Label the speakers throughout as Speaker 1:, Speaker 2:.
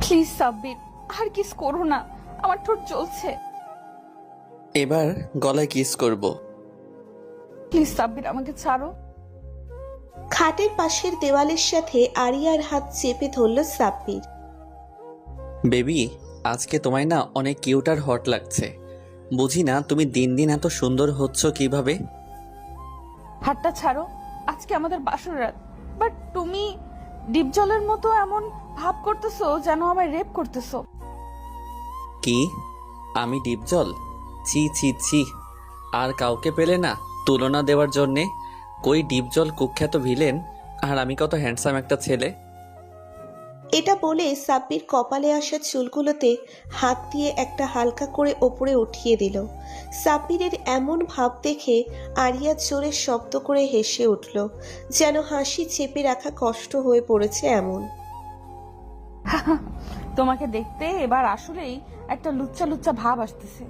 Speaker 1: Please Sabbir, R kiss করো না, আমার ঠোঁট জ্বলছে।
Speaker 2: এবার গলায় কিস করব।
Speaker 1: প্লিজ সাব্বির, আমাকে ছাড়ো।
Speaker 3: খাটের পাশের দেওয়ালের সাথে আরিয়ার হাত চেপে ধরল সাব্বির।
Speaker 2: বেবি, আজকে তোমায় না অনেক কিউট আর হট লাগছে। বুঝি না তুমি দিন দিন এত সুন্দর হচ্ছ কিভাবে।
Speaker 1: হাতটা ছাড়ো, আজকে আমাদের বাসর রাত। বাট তুমি ডিপ জলের মতো এমন ভাব করতেছো যেন আমায় রেপ করতেছো।
Speaker 2: কি? আমি ডিপ জল? ছি ছি ছি। আর কাউকে পেলে না তুলনা দেওয়ার জন্যে? কই ডিপ জল কুখ্যাত ভিলেন, আর আমি কত হ্যান্ডসাম একটা ছেলে।
Speaker 3: এটা বলে সাব্বির কপালে আসা চুলগুলোতে হাত দিয়ে একটা হালকা করে ওপরে উঠিয়ে দিল। সাব্বিরের এমন ভাব দেখে আরিয়া জোরে শব্দ করে হেসে উঠল, যেন হাসি চেপে রাখা কষ্ট হয়ে পড়েছে এমন।
Speaker 1: তোমাকে দেখতে এবার আসলেই একটা লুচ্চা লুচ্চা ভাব আসতেছে।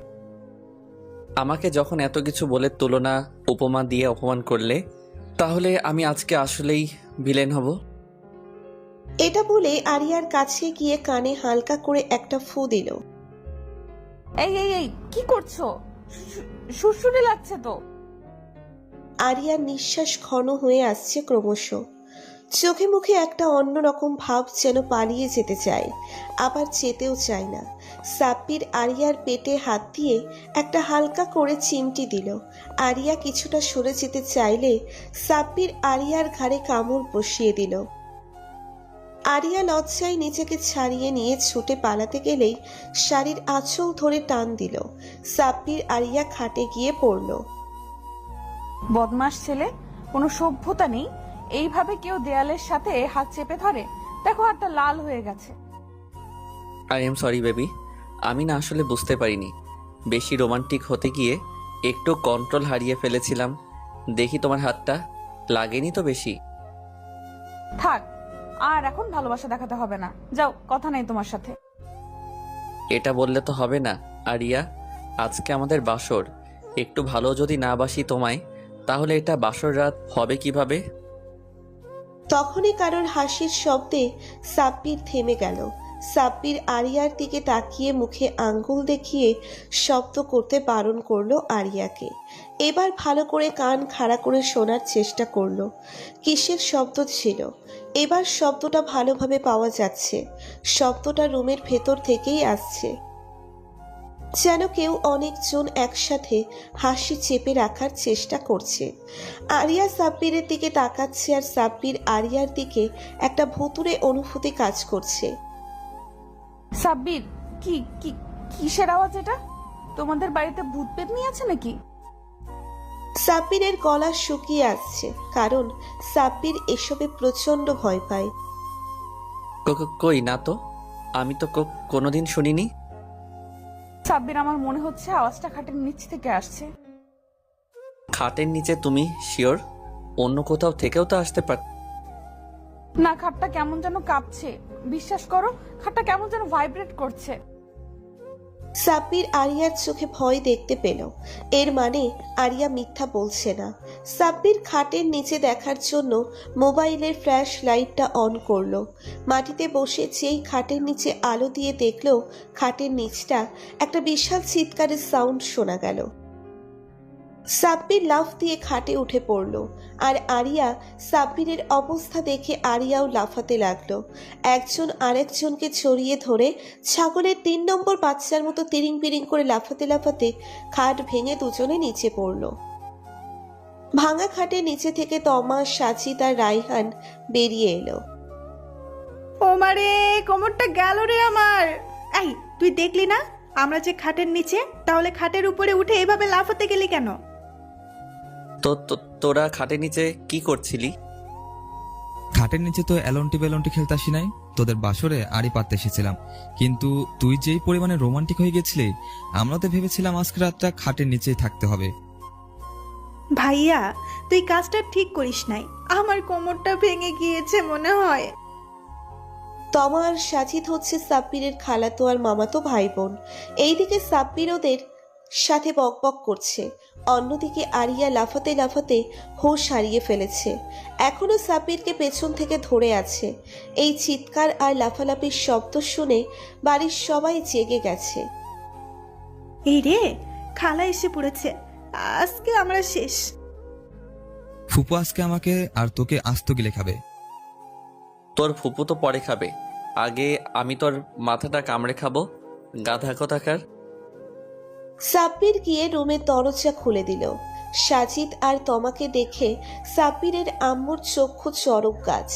Speaker 2: আমাকে যখন এত কিছু বলে তুলনা উপমা দিয়ে অপমান করলে, তাহলে আমি আজকে আসলেই ভিলেন হব।
Speaker 3: এটা বলে আরিয়ার কাছে গিয়ে কানে হালকা করে একটা ফু দিল।
Speaker 1: এই এই এই কি করছো? সুরসুরে লাগছে তো।
Speaker 3: আরিয়ার নিঃশ্বাস ঘন হয়ে আসছে ক্রমশ। চোখে মুখে একটা অন্যরকম ভাব, যেন পালিয়ে যেতে চায়, আবার যেতেও চায় না। সাব্বির আরিয়ার পেটে হাত দিয়ে একটা হালকা করে চিমটি দিল। আরিয়া কিছুটা সরে যেতে চাইলে সাব্বির আরিয়ার ঘাড়ে কামড় বসিয়ে দিল। আরিয়া লজ্জায় নিজেকে ছাড়িয়ে নিয়ে ছুটে পালাতে গেলেই শাড়ির আঁচল ধরে টান দিল। সাব্বির আরিয়া খাটে গিয়ে পড়ল।
Speaker 1: বদমাস ছেলে, কোনো সভ্যতা নেই। এইভাবে কেউ দেয়ালের সাথে হাত চেপে ধরে? দেখো, হাতটা লাল হয়ে গেছে।
Speaker 2: আই এম সরি বেবি, আমি না আসলে বুঝতে পারিনি। বেশি রোমান্টিক হতে গিয়ে একটু কন্ট্রোল হারিয়ে ফেলেছিলাম। দেখি তোমার হাতটা লাগেনি তো বেশি?
Speaker 1: থাক, আর এখন ভালোবাসা দেখাতে হবে না। যাও, কথা নেই তোমার সাথে।
Speaker 2: এটা বললে তো হবে না আরিয়া, আজকে আমাদের বাসর। একটু ভালো যদি না বাসি তোমায়, তাহলে এটা বাসর রাত হবে কিভাবে?
Speaker 3: তখনই কারোর হাসির শব্দে সাব্বির থেমে গেল। সাব্বির আরিয়ার দিকে তাকিয়ে মুখে আঙ্গুল দেখিয়ে শব্দ করতে বারণ করলো আরিয়াকে। এবার ভালো করে কান খাড়া করে শোনার চেষ্টা করলো কিসের শব্দ ছিল। এবার শব্দটা ভালোভাবে পাওয়া যাচ্ছে। শব্দটা রুমের ভেতর থেকেই আসছে, যেন কেউ অনেকজন একসাথে হাসি চেপে রাখার চেষ্টা করছে। আরিয়া সাব্বিরের দিকে তাকাচ্ছে, আর সাব্বির আরিয়ার দিকে একটা ভুতুড়ে অনুভূতি কাজ করছে।
Speaker 1: সাব্বির, কি কি কিসের আওয়াজ এটা? তোমাদের বাড়িতে ভূত পেতনি আছে নাকি?
Speaker 3: সাব্বিরের গলা শুকিয়ে আসছে, কারণ সাব্বির এসবে প্রচন্ড ভয় পায়।
Speaker 2: কই না তো, আমি তো কোনোদিন শুনিনি।
Speaker 1: সাব্বির, আমার মনে হচ্ছে আওয়াজটা খাটের নিচ থেকে আসছে।
Speaker 2: খাটের নিচে? তুমি শিওর? অন্য কোথাও থেকেও তো আসতে পার।
Speaker 1: না, খাটটা কেমন যেন কাঁপছে। বিশ্বাস করো, খাটটা কেমন যেন ভাইব্রেট করছে।
Speaker 3: সাব্বির আরিয়ার চোখে ভয় দেখতে পেল। এর মানে আরিয়া মিথ্যা বলছে না। সাব্বির খাটের নিচে দেখার জন্য মোবাইলের ফ্ল্যাশ লাইটটা অন করলো। মাটিতে বসে যেই খাটের নিচে আলো দিয়ে দেখলো, খাটের নিচটা একটা বিশাল চিৎকারের সাউন্ড শোনা গেল। সাব্বির লাফ দিয়ে খাটে উঠে পড়ল, আর আরিয়া সাব্বিরের অবস্থা দেখে আরিয়াও লাফাতে লাগলো। একজন আরেকজনকে ছড়িয়ে ধরে ছাগলের ৩ নম্বর বাচ্চার মতো তিরিং বিরিং করে লাফাতে লাফাতে খাট ভেঙে দুজনে নিচে পড়ল। ভাঙা খাটের নিচে থেকে তমা, সাজিদ আর রাইহান বেরিয়ে এলো।
Speaker 4: ও মারে, কোমরটা গেল রে আমার। এই, তুই দেখলি না আমরা যে খাটের নিচে? তাহলে খাটের উপরে উঠে এভাবে লাফাতে গেলি কেন?
Speaker 2: তোরা খাটের নিচে কি করছিলি?
Speaker 5: খাটের নিচে তো এলন্টি বেলন্টি খেলতে আসি নাই, তোদের বাসরে আড়ি পাততে এসেছিলাম। কিন্তু তুই যেই পরিমাণে রোমান্টিক হয়ে গেছিলি, আমরা তো ভেবেছিলাম আজকে রাতটা খাটের নিচেই থাকতে হবে।
Speaker 4: ভাইয়া, তুই কাজটা ঠিক করিস নাই। আমার কোমরটা ভেঙে গিয়েছে মনে হয়।
Speaker 3: তমা আর সাজিদ হচ্ছে সাব্বিরের খালাতো আর মামাতো ভাই বোন। এইদিকে সাব্বির ওদের সাথে বকবক করছে। অন্যদিকে আরিয়া লাফাতে লাফাতে হুঁশ হারিয়ে ফেলেছে। এখনো সাব্বিরকে পেছন থেকে ধরে আছে। এই চিৎকার আর লাফালাফির শব্দ শুনে বাড়ির সবাই জেগে গেছে।
Speaker 4: এই রে, খালা এসে পড়েছে, আজকে আমরা শেষ।
Speaker 5: ফুপু আজকে আমাকে আর তোকে আস্ত গিলে খাবে।
Speaker 2: তোর ফুপু তো পরে খাবে, আগে আমি তোর মাথাটা কামড়ে খাবো, গাধা কোথাকার।
Speaker 3: সাব্বির গিয়ে রুমের দরজা খুলে দিল। সাজিদ আর তমাকে দেখে সাব্বিরের আম্মুর চক্ষু চড়ক গাছ।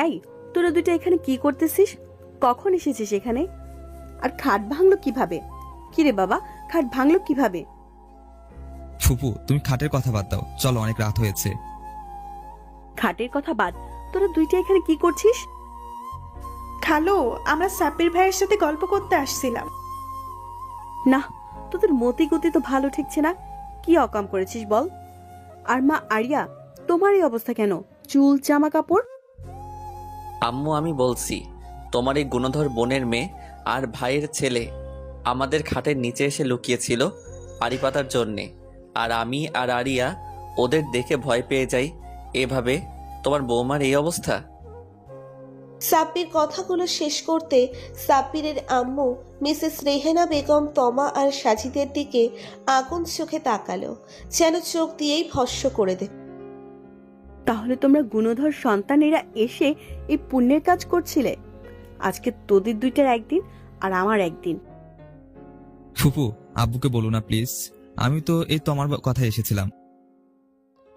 Speaker 6: এই, তোরা দুটো এখানে কি করতেছিস? কখন এসেছিস এখানে? আর খাট ভাঙলো কিভাবে? কিরে বাবা, খাট ভাঙলো কিভাবে?
Speaker 5: ফুপু তুমি খাটের কথা বাদ দাও, চলো অনেক রাত হয়েছে।
Speaker 6: খাটের কথা বাদ, তোরা দুইটা এখানে কি করছিস?
Speaker 4: খালো, আমরা সাব্বির ভাইয়ের সাথে গল্প করতে আসছিলাম।
Speaker 6: না, তোদের মতি গতি তো ভালো ঠেকছে না। কি অকাম করেছিস বল? আর মা আরিয়া, তোমার এই অবস্থা কেন? চুল, জামা কাপড়।
Speaker 2: আম্মু আমি বলছি, তোমার এই গুণধর বোনের মেয়ে আর ভাইয়ের ছেলে আমাদের খাটের নিচে এসে লুকিয়েছিল আড়ি পাতার জন্যে, আর আমি আর আরিয়া ওদের দেখে ভয় পেয়ে যাই, এভাবে তোমার বৌমার এই অবস্থা।
Speaker 3: সাব্বির কথাগুলো শেষ করতে সাব্বিরের আম্মু মিসেস রেহেনা বেগম তমা আর সাজিদের দিকে আগুন চোখে তাকালো, যেন চোখ দিয়েই ভস্ম করে দেবে।
Speaker 6: তাহলে তোমরা গুণধর সন্তানেরা এসে এই পুণ্যের কাজ করছিলে। আজকে তোদের দুইটার একদিন আর আমার একদিন।
Speaker 5: ফুপু আব্বুকে বলো না প্লিজ, আমি তো এই তোমার কথা এসেছিলাম।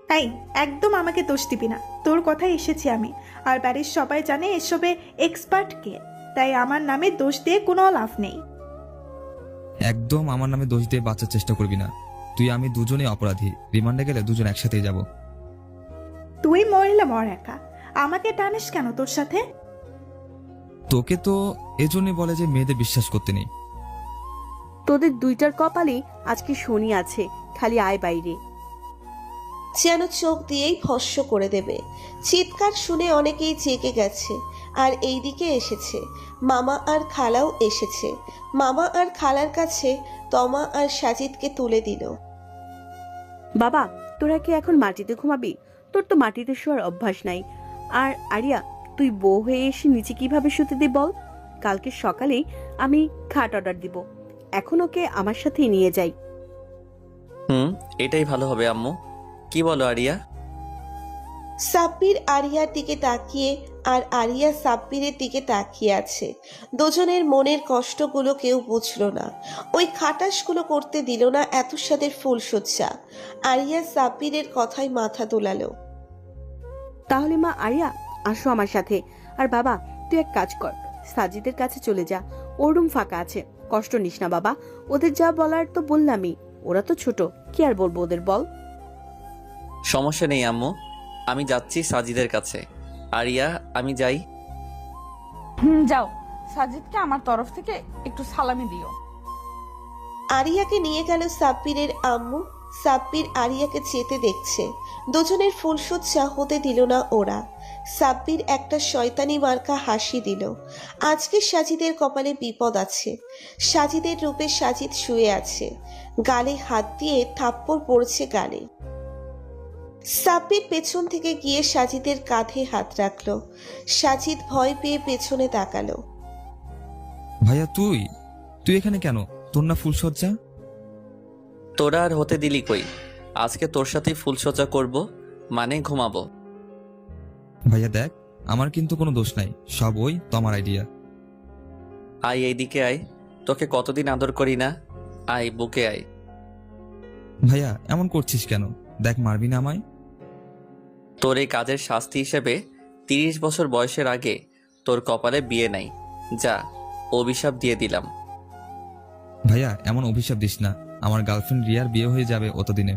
Speaker 4: এই, একদম আমাকে দোষ দিবি না, তোর কথাই এসেছি আমি। আর বাড়ির সবাই জানে এসবে এক্সপার্ট কে, তাই আমার নামে দোষ দিয়ে কোনো লাভ নেই।
Speaker 5: একদম আমার নামে দোষ দিয়ে বাঁচার চেষ্টা করবি না। তুই আমি দুজনেই অপরাধী, রিমান্ডে গেলে দুজন একসাথেই যাব।
Speaker 4: তুই মরলে মর একা, আমাকে টানিস কেন তোর সাথে?
Speaker 5: তোকে তো এজন্যই বলে যে মেয়েদের বিশ্বাস করতে নেই।
Speaker 6: তোদের দুইটার কপালেই আজকে শনি আছে, খালি আয় বাইরে।
Speaker 3: যেন চোখ দিয়েই ভস্ম করে দেবে। চিৎকার শুনে অনেকেই জেগে গেছে আর এই দিকে এসেছে। মামা আর খালাও এসেছে। মামা আর খালার কাছে তমা আর সাজিদকে তুলে দিল।
Speaker 6: বাবা, তোরা কি এখন মাটিতে ঘুমাবি? তোর তো মাটিতে শোয়ার অভ্যাস নাই। আর আরিয়া, তুই বউ হয়ে এসে নিচে কিভাবে শুতে দি বল? কালকে সকালেই আমি খাট অর্ডার দিব। এখন ওকে আমার সাথেই নিয়ে যাই।
Speaker 2: এটাই ভালো হবে আম্মু, কি বলো আরিয়া?
Speaker 3: সাব্বির আরিয়ার দিকে তাকিয়ে আর আরিয়া সাব্বিরের দিকে তাকিয়ে আছে। দুজনের মনের কষ্টগুলো কেউ বুঝলো না। ওই খাটাসগুলো করতে দিল না এত সাদের ফুলসজ্জা। আরিয়া সাব্বিরের কথায় মাথা দোলালো।
Speaker 6: তাহলে মা আরিয়া, আসো আমার সাথে। আর বাবা, তুই এক কাজ কর, সাজিদের কাছে চলে যা। ওর রুম ফাঁকা আছে, কষ্ট নিস না বাবা। ওদের যা বলার তো বললামই, ওরা তো ছোট, কি আর বলবো ওদের বল।
Speaker 2: সমস্যা নেই আম্মু, আমি যাচ্ছি সাজিদের কাছে। আরিয়া আমি যাই।
Speaker 1: যাও, সাজিদকে আমার তরফ থেকে একটু সালামি দিও।
Speaker 3: আরিয়াকে নিয়ে গেল সাব্বিরের আম্মু। সাব্বির আরিয়াকে যেতে দেখছে। দুজনের ফুলসজ্জা হতে দিল না ওরা। সাব্বির একটা শয়তানি মার্কা হাসি দিল। আজকে সাজিদের কপালে বিপদ আছে। সাজিদের রূপে সাজিদ শুয়ে আছে, গালে হাত দিয়ে থাপ্পড় পড়ছে গালে। সাব্বির পেছন থেকে গিয়ে সাজিদের কাঁধে হাত রাখলো। সাজিদ ভয় পেয়ে পেছনে তাকালো।
Speaker 5: ভাইয়া তুই তুই এখানে কেন? তোর না ফুলসজ্জা?
Speaker 2: তোরা আর হতে দিলি কই? আজকে তোর সাথেই ফুলসজ্জা করব, মানে ঘুমাবো।
Speaker 5: ভাইয়া দেখ, আমার কিন্তু কোনো দোষ নাই, সব ওই তোমার আইডিয়া।
Speaker 2: আয় এইদিকে আয়, তোকে কতদিন আদর করি না। আয় বুকে আয়।
Speaker 5: ভাইয়া এমন করছিস কেন? দেখ মারবি না আমায়।
Speaker 2: তোর এই কাজের শাস্তি হিসেবে 30 বছর বয়সের আগে তোর কপালে বিয়ে নাই, যা অভিশাপ দিয়ে দিলাম।
Speaker 5: ভাইয়া এমন অভিশাপ দিস না, আমার গার্লফ্রেন্ড রিয়ার বিয়ে হয়ে যাবে অতদিনে।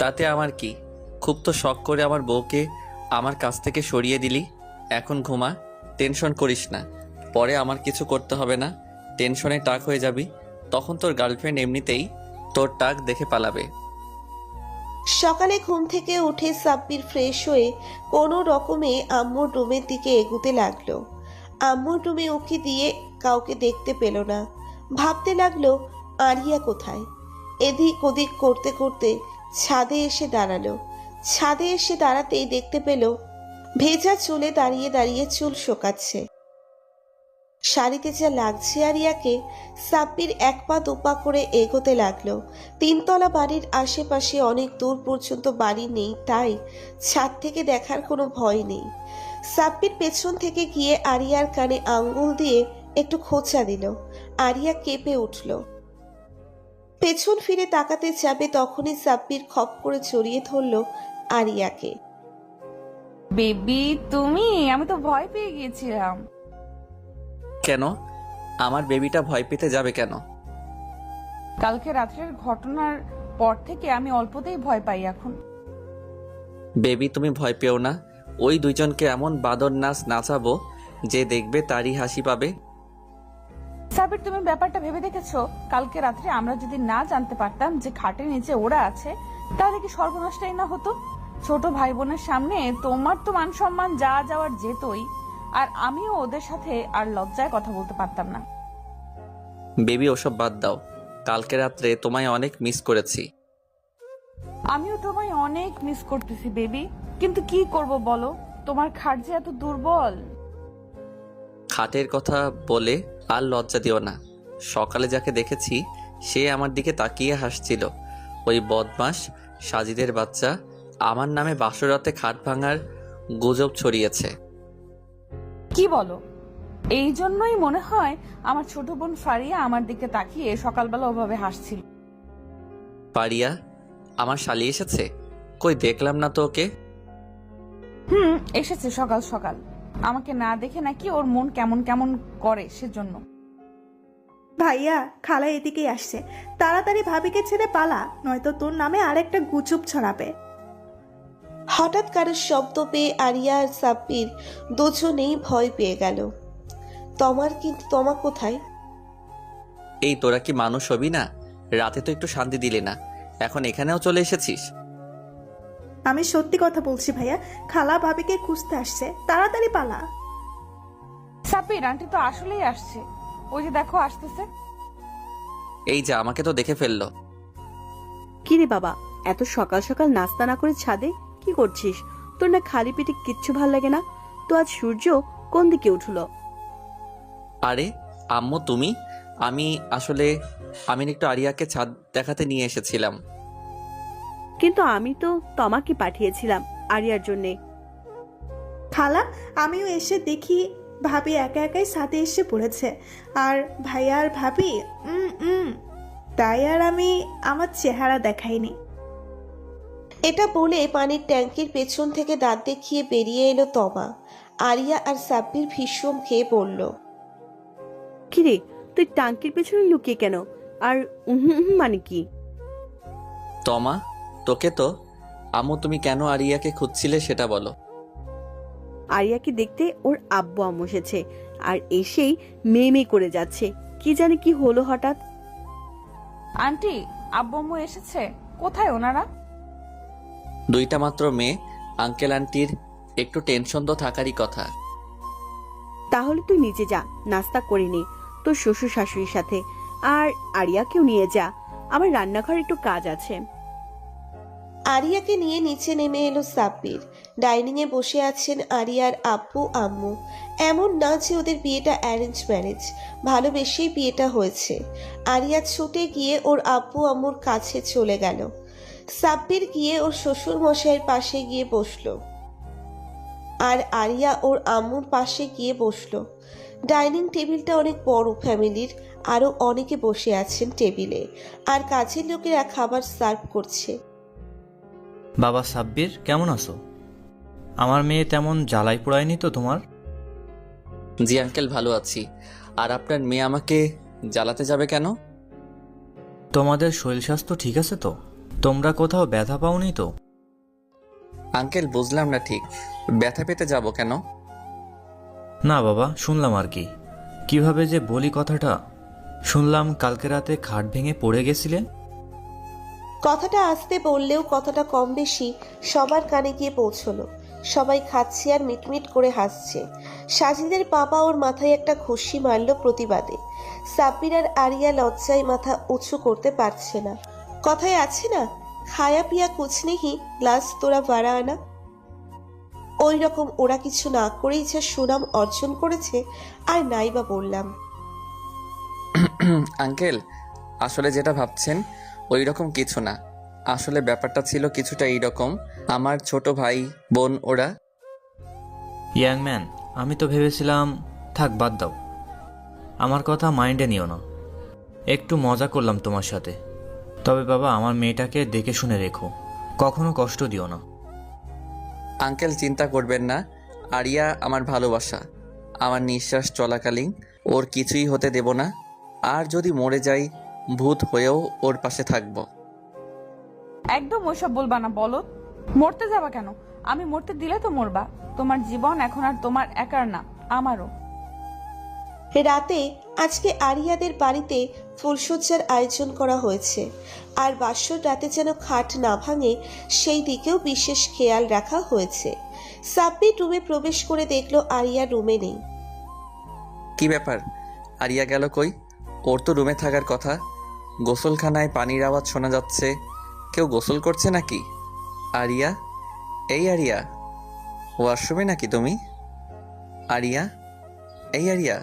Speaker 2: তাতে আমার কি? খুব তো শখ করে আমার বউকে আমার কাছ থেকে সরিয়ে দিলি। এখন ঘুমা, টেনশন করিস না। পরে আমার কিছু করতে হবে না, টেনশনে টাক হয়ে যাবি, তখন তোর গার্লফ্রেন্ড এমনিতেই তোর টাক দেখে পালাবে।
Speaker 3: সকালে ঘুম থেকে উঠে সাব্বির ফ্রেশ হয়ে কোনো রকমে আম্মুর রুমের দিকে এগুতে লাগলো। আম্মুর রুমে উকি দিয়ে কাউকে দেখতে পেল না। ভাবতে লাগলো আরিয়া কোথায়। এদিক ওদিক করতে করতে ছাদে এসে দাঁড়ালো। ছাদে এসে দাঁড়াতেই দেখতে পেল ভেজা চুলে দাঁড়িয়ে দাঁড়িয়ে চুল শোকাচ্ছে। শাড়িতে যা লাগছে আরিয়াকে। সাব্বির এক পা দুপা করে এগোতে লাগলো। তিনতলা বাড়ির আশেপাশে অনেক দূর পর্যন্ত বাড়ি নেই, তাই ছাদ থেকে দেখার কোনো ভয় নেই। সাব্বির পেছন থেকে গিয়ে আরিয়ার কানে আঙ্গুল দিয়ে একটু খোঁচা দিল। আরিয়া কেঁপে উঠল। পেছন ফিরে তাকাতে যাবে তখনই সাব্বির খপ করে জড়িয়ে ধরল আরিয়াকে।
Speaker 1: বেবি তুমি, আমি তো ভয় পেয়ে গিয়েছিলাম।
Speaker 2: কেন? আমার বেবিটা ভয় পেতে যাবে কেন?
Speaker 1: কালকে রাত্রের ঘটনার পর থেকে আমি অল্পতেই ভয় পাই এখন।
Speaker 2: বেবি তুমি ভয় পেও না। ওই দুইজনকে এমন বাদর নাচ নাচাবো যে দেখবে তারই হাসি পাবে।
Speaker 1: সাবির, তুমি ব্যাপারটা ভেবে দেখেছো? কালকে রাত্রে আমরা যদি না জানতে পারতাম যে খাটের নিচে ওরা আছে, তাহলে কি সর্বনাশটাই না হতো? ছোট ভাই বোনের সামনে তোমার তো মান সম্মান যা যাওয়ার যেতই, আর আমিও ওদের সাথে আর লজ্জায় কথা বলতে পারতাম না।
Speaker 2: বেবি ওসব বাদ দাও। কালকে রাত্রে তোমায় অনেক মিস করেছি।
Speaker 1: আমিও তোমায় অনেক মিস করতেছি বেবি, কিন্তু কি করব বলো, তোমার খাট যে এত দুর্বল।
Speaker 2: খাটের কথা বলে আর লজ্জা দিও না। সকালে যাকে দেখেছি সে আমার দিকে তাকিয়ে হাসছিল। ওই বদমাস সাজিদের বাচ্চা আমার নামে বাসরাতে খাট ভাঙার গুজব ছড়িয়েছে।
Speaker 1: কি বলো? এই জন্যই মনে হয় আমার ছোট বোন ফারিয়া আমার দিকে তাকিয়ে সকালবেলা ওভাবে হাসছিল।
Speaker 2: পারিয়া আমার শালি এসেছে? কই দেখলাম না তো ওকে।
Speaker 1: এসেছে সকাল সকাল। আমাকে না দেখে নাকি ওর মন কেমন কেমন করে সেজন্য।
Speaker 4: ভাইয়া, খালা এদিকেই আসছে, তাড়াতাড়ি ভাবিকে ছেড়ে পালা, নয়তো তোর নামে আরেকটা গুজব ছড়াবে।
Speaker 3: হঠাৎ কারোর শব্দ পেয়ে আরিয়া আর সাব্বির দুজনেই ভয় পেয়ে গেল। তমা কোথায়?
Speaker 2: এই তোরা কি মানুষ হবি না? রাতে তো একটু শান্তি দিলে না, এখন এখানেও চলে এসেছিস?
Speaker 4: আমি সত্যি কথা বলছি ভাইয়া, খালা ভাবিকে খুঁজতে আসছে, তাড়াতাড়ি পালা।
Speaker 1: সাপির আন্টি তো আসলেই আসছে, ওই যে দেখো আসতেছে।
Speaker 2: এই যে আমাকে তো দেখে ফেললো।
Speaker 6: কি রে বাবা, এত সকাল সকাল নাস্তা না করে ছাদে কি করছিস? তোর না খালি পেটে কিচ্ছু ভাল লাগে না? তো আজ সূর্য কোন দিকে উঠলো?
Speaker 2: আরে আম্মু তুমি, আমি একটু আরিয়াকে ছাদ দেখাতে নিয়ে এসেছিলাম।
Speaker 6: কিন্তু আমি তো তোমাকে পাঠিয়েছিলাম আরিয়ার জন্যে।
Speaker 4: খালা, আমিও এসে দেখি ভাবি একা একাই সাথে এসে পড়েছে, আর ভাইয়া আর ভাবি তাই আর আমি আমার চেহারা দেখাইনি।
Speaker 3: এটা বলে পানির ট্যাঙ্কির পেছন থেকে দাঁত দেখিয়ে বেরিয়ে এলো তমা। আরিয়া আর সাব্বির ভীষণ খেয়ে পড়ল।
Speaker 6: কিরে, তুই টাঙ্কির পেছনে লুকিয়ে কেন? আর মানে কি?
Speaker 2: তমা, তোকে তো আম্মু তুমি কেন আরিয়াকে খুঁজছিলে সেটা বলো।
Speaker 6: আরিয়াকে দেখতে ওর আব্বু আম্মু এসেছে, আর এসেই মেয়ে করে যাচ্ছে। কি জানি কি হলো হঠাৎ।
Speaker 1: আন্টি, আব্বু আম্মু এসেছে? কোথায় ওনারা?
Speaker 2: দুইটা মাত্র মেয়ে, আঙ্কেল আন্টির একটু টেনশন তো থাকারই কথা।
Speaker 6: তাহলে তুই নিচে যা, নাস্তা করে নে তোর শ্বশুর শাশুড়ির সাথে, আর আরিয়াকেও নিয়ে যা, আমার রান্নাঘরে একটু কাজ আছে।
Speaker 3: আরিয়াকে নিয়ে নিচে নেমে এলো সাব্বির। ডাইনিং এ বসে আছেন আরিয়ার আব্বু আম্মু। এমন না যে ওদের বিয়েটা অ্যারেঞ্জ ম্যারেজ, ভালোবেসেই বিয়েটা হয়েছে। আরিয়া ছুটে গিয়ে ওর আব্বু আম্মুর কাছে চলে গেল। সাব্বির গিয়ে ওর শ্বশুর মশাইয়ের পাশে গিয়ে বসলো, আর আরিয়া ওর আম্মুর পাশে গিয়ে বসলো। ডাইনিং টেবিলটা অনেক বড় ফ্যামিলির, আরো অনেকে বসে আছেন টেবিলে, আর কাজের লোকেরা খাবার সার্ভ করছে।
Speaker 7: বাবা সাব্বির, কেমন আছো? আমার মেয়ে তেমন জ্বালাই পোড়ায়নি তো তোমার?
Speaker 2: জি আঙ্কেল, ভালো আছি। আর আপনার মেয়ে আমাকে জ্বালাতে যাবে কেন?
Speaker 7: তোমাদের শরীর স্বাস্থ্য ঠিক আছে তো? তোমরা কোথাও ব্যথা পাওনি তো?
Speaker 2: আঙ্কেল বুঝলাম না ঠিক, ব্যথা পেতে যাব কেন?
Speaker 7: না বাবা, শুনলাম আর কি। কিভাবে যে বলি কথাটা, শুনলাম কালকে রাতে খাট ভেঙে পড়ে গেছিলে।
Speaker 3: কথাটা আসতে বললেও কথাটা কম বেশি সবার কানে গিয়ে পৌঁছলো। সবাই খাচ্ছে আর মিটমিট করে হাসছে। সাজিদের বাবা ওর মাথায় একটা ঘুষি মারল প্রতিবাদে। সাব্বির আর আরিয়া লজ্জায় মাথা উঁচু করতে পারছে না। কথায় আছে না, খায়া পিয়া কুছ নেহি গ্লাস তোরা বাড়া আনা। ওই রকম ওরা কিছু না করেই যা সুনাম অর্জন করেছে, আর নাই বা বললাম।
Speaker 2: আঙ্কেল, আসলে যেটা ভাবছেন ওই রকম কিছু না। আসলে ব্যাপারটা ছিল কিছুটা এইরকম। আমার ছোট ভাই বোন ওরা।
Speaker 7: ইয়াং ম্যান, আমি তো ভেবেছিলাম, থাক বাদ দাও, আমার কথা মাইন্ডে নিও না, একটু মজা করলাম তোমার সাথে। তবে বাবা, আমার মেয়েটাকে দেখে শুনে রেখো, কখনো কষ্ট দিও না।
Speaker 2: আঙ্কেল চিন্তা করবেন না, আরিয়া আমার ভালোবাসা। আমার নিঃশ্বাস চলাকালীন ওর কিছুই হতে দেব না। আর যদি মরে যাই, ভূত হয়েও ওর পাশে থাকবো।
Speaker 1: একদম ওইসব বলবা না বলো। মরতে যাবা কেন? আমি মরতে দিলে তো মরবা। তোমার জীবন এখন আর তোমার একার না, আমারও।
Speaker 3: রাতে আজকে আরিয়াদের বাড়িতে ফুলসজ্জার আয়োজন করা হয়েছে, আর বাসর রাতে যেন খাট না ভাঙে সেই দিকেও বিশেষ খেয়াল রাখা হয়েছে। সাব্বির রুমে প্রবেশ করে দেখলো আরিয়া রুমে নেই।
Speaker 2: কি ব্যাপার, আরিয়া গেল কই? ওর তো রুমে থাকার কথা। গোসলখানায় পানির আওয়াজ শোনা যাচ্ছে। কেউ গোসল করছে নাকি? আরিয়া, এই আরিয়া, ওয়াশরুমে নাকি তুমি? আরিয়া, এই আরিয়া।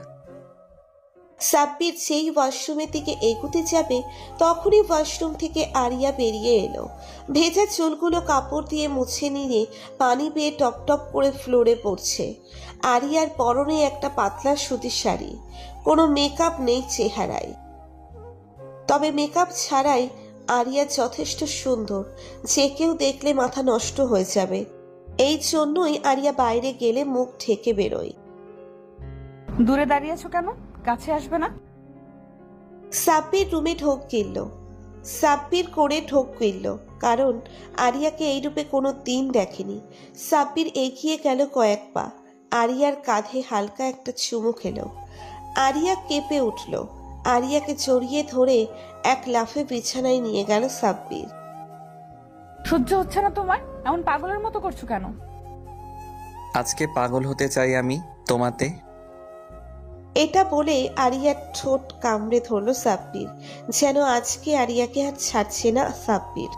Speaker 3: সাব্বির যেই ওয়াশরুমের দিকে এগুতে যাবে তখনই ওয়াশরুম থেকে আরিয়া বেরিয়ে এলো। ভেজা চুলগুলো কাপড় দিয়ে মুছে নিয়ে পানি বেয়ে টপটপ করে ফ্লোরে পড়ছে। আরিয়ার পরনে একটা পাতলা সুতির শাড়ি, কোনো মেকআপ নেই চেহারায়। তবে মেকআপ ছাড়াই আরিয়া যথেষ্ট সুন্দর, যে কেউ দেখলে মাথা নষ্ট হয়ে যাবে। এই জন্যই আরিয়া বাইরে গেলে মুখ ঢেকে বেরোয়।
Speaker 1: দূরে দাঁড়িয়েছো কেন? কাছে আসবে না?
Speaker 3: সাব্বির রুমে ঢোক গিলল। সাব্বির করে ঢোক গিলল, কারণ আরিয়াকে এই রূপে কোনো দিন দেখেনি। সাব্বির এগিয়ে গেল কয়েক পা, আরিয়ার কাঁধে হালকা একটা চুমু খেল। আরিয়া কেঁপে উঠল। আরিয়াকে জড়িয়ে ধরে এক লাফে বিছানায় নিয়ে গেল সাব্বির।
Speaker 1: সহ্য হচ্ছে না তোমার? এমন পাগলের মতো করছো কেন?
Speaker 2: আজকে পাগল হতে চাই আমি তোমাতে।
Speaker 3: এটা বলে আরিয়ার ঠোঁট কামড়ে ধরল সাব্বির, যেন আজকে আরিয়াকে আর ছাড়ছে না সাব্বির।